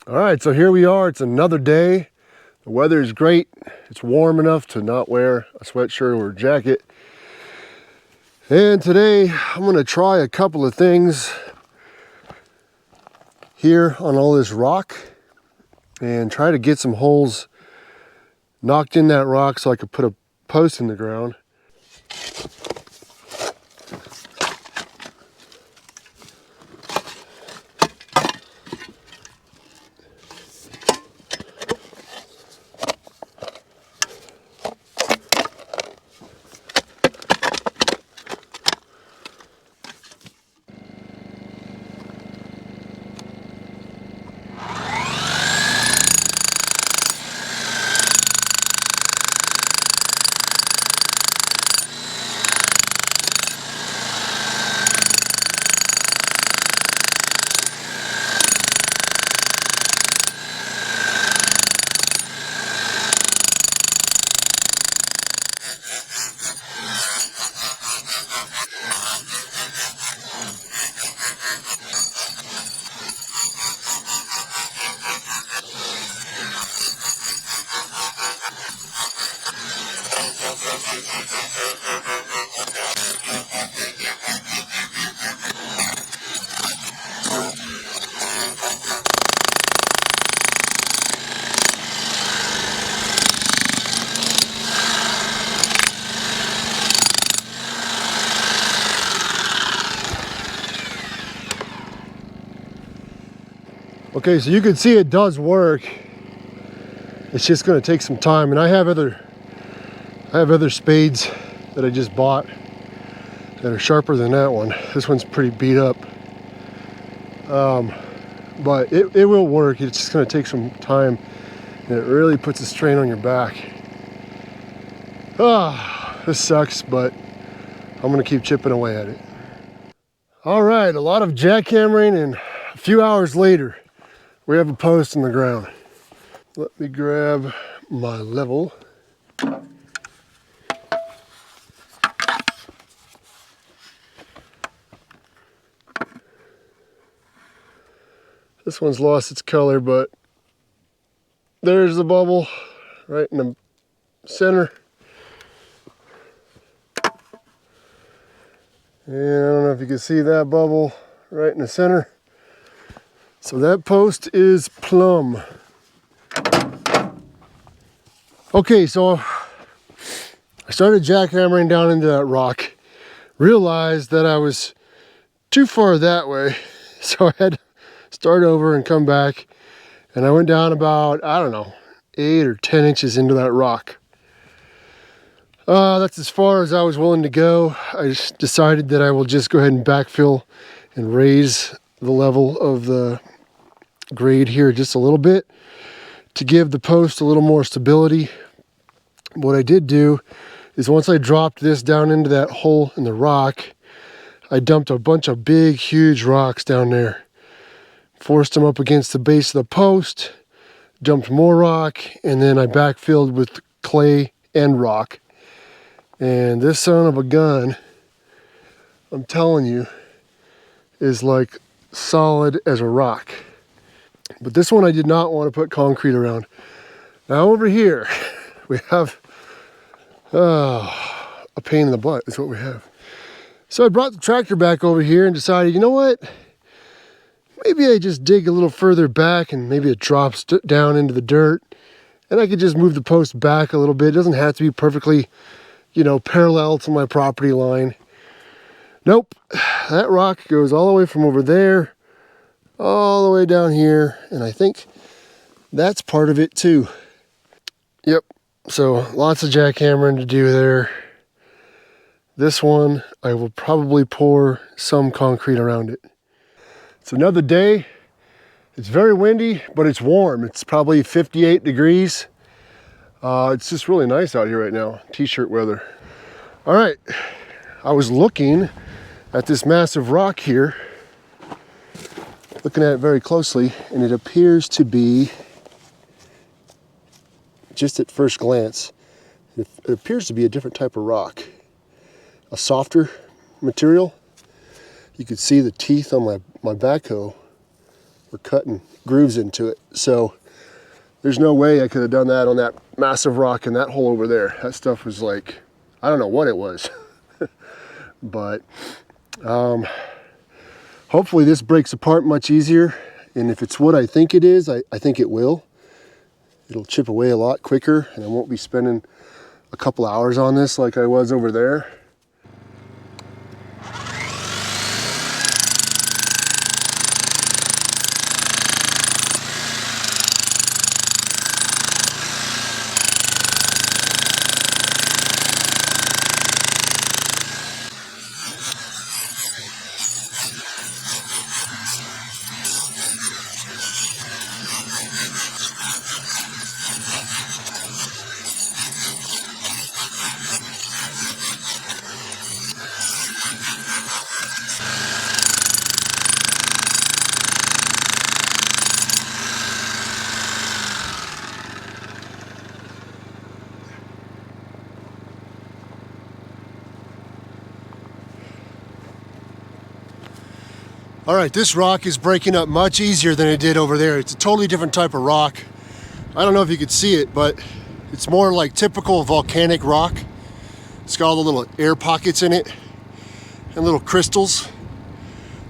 All right, so here we are. It's another day. The weather is great. It's warm enough to not wear a sweatshirt or a jacket. And today I'm going to try a couple of things here on all this rock and try to get some holes knocked in that rock so I could put a post in the ground. Okay, so you can see it does work. It's just going to take some time, and I have other spades that I just bought that are sharper than that one. This one's pretty beat up, but it will work. It's just going to take some time, and it really puts a strain on your back. This sucks, but I'm going to keep chipping away at it. All right, a lot of jackhammering, and a few hours later we have a post in the ground. Let me grab my level. This one's lost its color, but there's the bubble right in the center. And I don't know if you can see that bubble right in the center. So that post is plumb. Okay, so I started jackhammering down into that rock, realized that I was too far that way, so I had to start over and come back, and I went down about, I don't know, 8 or 10 inches into that rock. That's as far as I was willing to go. I just decided that I will just go ahead and backfill and raise the level of the grade here just a little bit to give the post a little more stability. What I did do is once I dropped this down into that hole in the rock, I dumped a bunch of big, huge rocks down there, forced them up against the base of the post, dumped more rock, and then I backfilled with clay and rock. And this son of a gun, I'm telling you, is like solid as a rock. But this one I did not want to put concrete around. Now over here, we have a pain in the butt is what we have. So I brought the tractor back over here and decided, you know what? Maybe I just dig a little further back and maybe it drops down into the dirt. And I could just move the post back a little bit. It doesn't have to be perfectly, parallel to my property line. Nope, that rock goes all the way from over there all the way down here, and I think that's part of it too. Yep, so lots of jackhammering to do there. This one, I will probably pour some concrete around it. It's another day. It's very windy, but it's warm. It's probably 58 degrees. It's just really nice out here right now, t-shirt weather. All right, I was looking at this massive rock here, looking at it very closely, and it appears to be, just at first glance, it appears to be a different type of rock, a softer material. You could see the teeth on my backhoe or cutting grooves into it. So there's no way I could have done that on that massive rock in that hole over there. That stuff was like, I don't know what it was. But hopefully this breaks apart much easier. And if it's what I think it is, I think it will. It'll chip away a lot quicker, and I won't be spending a couple hours on this like I was over there. All right, this rock is breaking up much easier than it did over there. It's a totally different type of rock. I don't know if you could see it, but it's more like typical volcanic rock. It's got all the little air pockets in it and little crystals.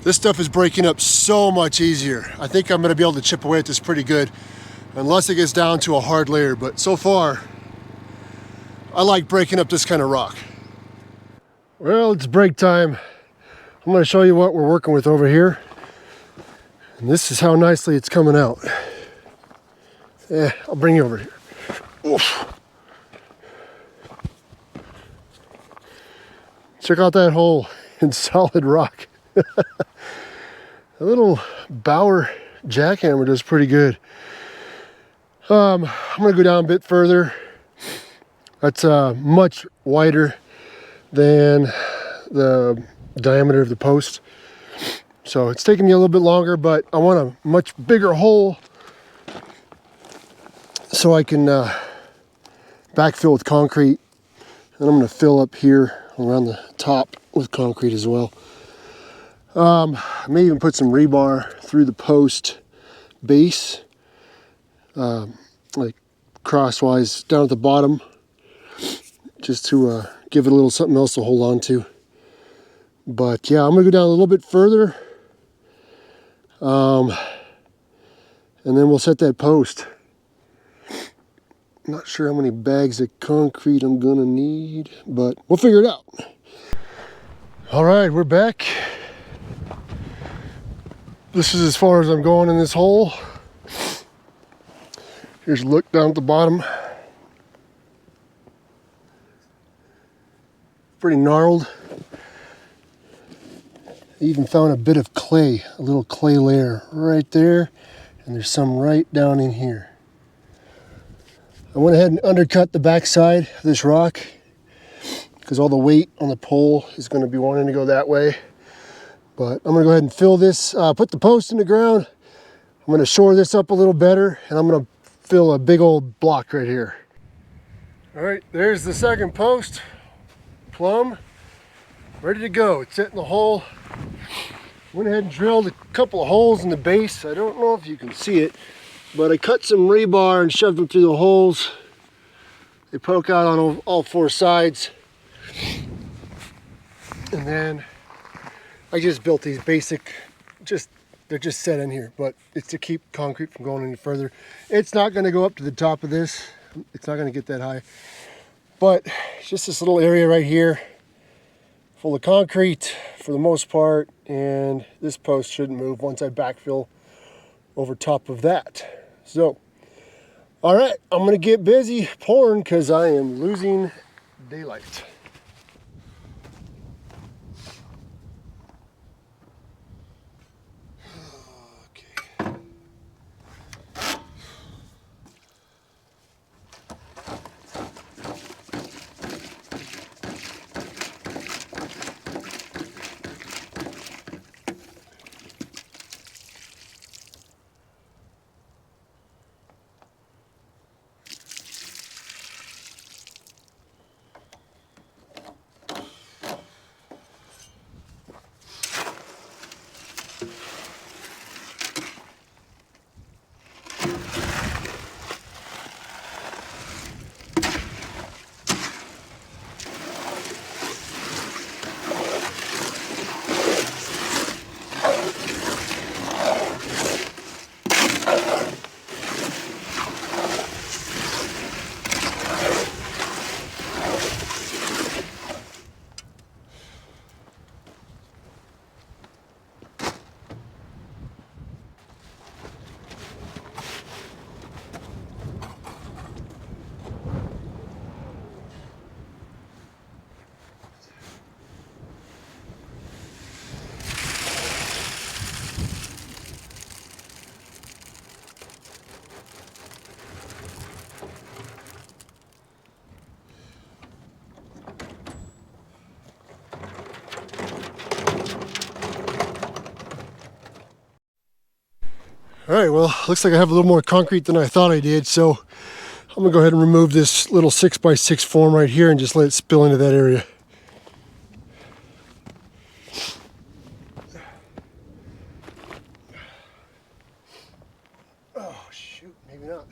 This stuff is breaking up so much easier. I think I'm gonna be able to chip away at this pretty good, unless it gets down to a hard layer. But so far, I like breaking up this kind of rock. Well, it's break time. I'm going to show you what we're working with over here. And this is how nicely it's coming out. I'll bring you over here. Oof. Check out that hole in solid rock. A little Bauer jackhammer does pretty good. I'm going to go down a bit further. That's much wider than the diameter of the post, so it's taking me a little bit longer, but I want a much bigger hole so I can backfill with concrete, and I'm going to fill up here around the top with concrete as well. I may even put some rebar through the post base, like crosswise down at the bottom, just to give it a little something else to hold on to. But yeah, I'm gonna go down a little bit further, and then we'll set that post. Not sure how many bags of concrete I'm gonna need, but we'll figure it out. All right, we're back. This is as far as I'm going in this hole. Here's a look down at the bottom. Pretty gnarled. I even found a bit of clay, a little clay layer right there, and there's some right down in here. I went ahead and undercut the backside of this rock because all the weight on the pole is going to be wanting to go that way. But I'm going to go ahead and fill this, put the post in the ground. I'm going to shore this up a little better, and I'm going to fill a big old block right here. All right, there's the second post, plumb, ready to go. It's set in the hole. Went ahead and drilled a couple of holes in the base. I don't know if you can see it, but I cut some rebar and shoved them through the holes. They poke out on all four sides. And then I just built these basic, they're just set in here, but it's to keep concrete from going any further. It's not going to go up to the top of this. It's not going to get that high. But it's just this little area right here, full of concrete for the most part, and this post shouldn't move once I backfill over top of that. So, all right, I'm going to get busy pouring because I am losing daylight. All right, well, looks like I have a little more concrete than I thought I did, so I'm gonna go ahead and remove this little 6x6 form right here and just let it spill into that area. Oh, shoot, maybe not.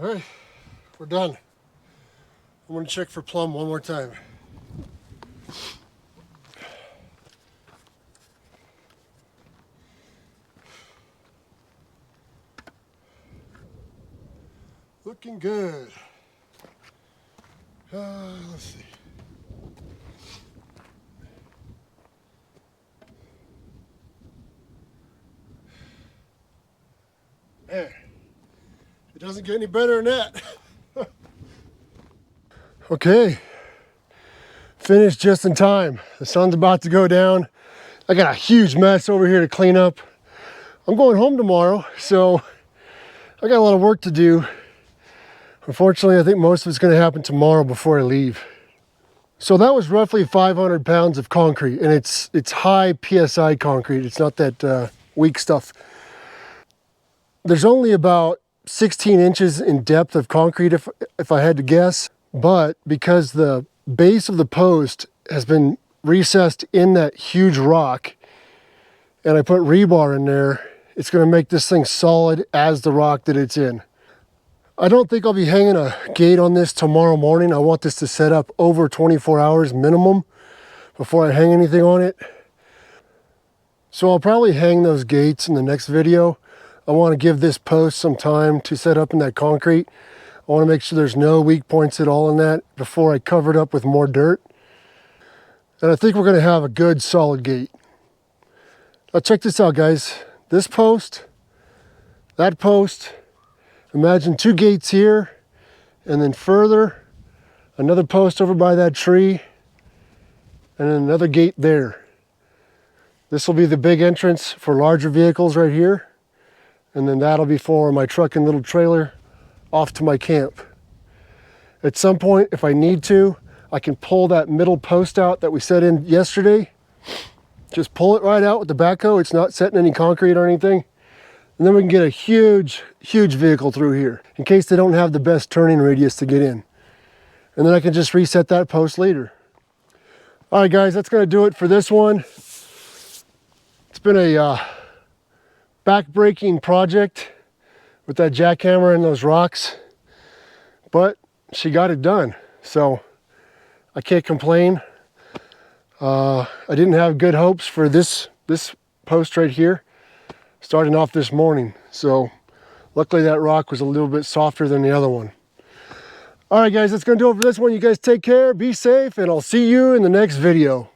All right, we're done. I'm gonna check for plumb one more time. Looking good. Let's see. Man, it doesn't get any better than that. Okay, finished just in time. The sun's about to go down. I got a huge mess over here to clean up. I'm going home tomorrow, so I got a lot of work to do. Unfortunately, I think most of it's going to happen tomorrow before I leave. So that was roughly 500 pounds of concrete, and it's high PSI concrete. It's not that weak stuff. There's only about 16 inches in depth of concrete if I had to guess, but because the base of the post has been recessed in that huge rock and I put rebar in there, it's going to make this thing solid as the rock that it's in. I don't think I'll be hanging a gate on this tomorrow morning. I want this to set up over 24 hours minimum before I hang anything on it. So I'll probably hang those gates in the next video. I want to give this post some time to set up in that concrete. I want to make sure there's no weak points at all in that before I cover it up with more dirt. And I think we're going to have a good solid gate. Now check this out, guys. This post, that post, imagine two gates here, and then further another post over by that tree, and then another gate there. This will be the big entrance for larger vehicles right here, and then that'll be for my truck and little trailer off to my camp. At some point, if I need to, I can pull that middle post out that we set in yesterday. Just pull it right out with the backhoe. It's not setting any concrete or anything. And then we can get a huge, huge vehicle through here in case they don't have the best turning radius to get in. And then I can just reset that post later. All right, guys, that's gonna do it for this one. It's been a back-breaking project with that jackhammer and those rocks, but she got it done. So I can't complain. I didn't have good hopes for this post right here starting off this morning. So luckily that rock was a little bit softer than the other one. All right, guys, that's gonna do it for this one. You guys take care, be safe, and I'll see you in the next video.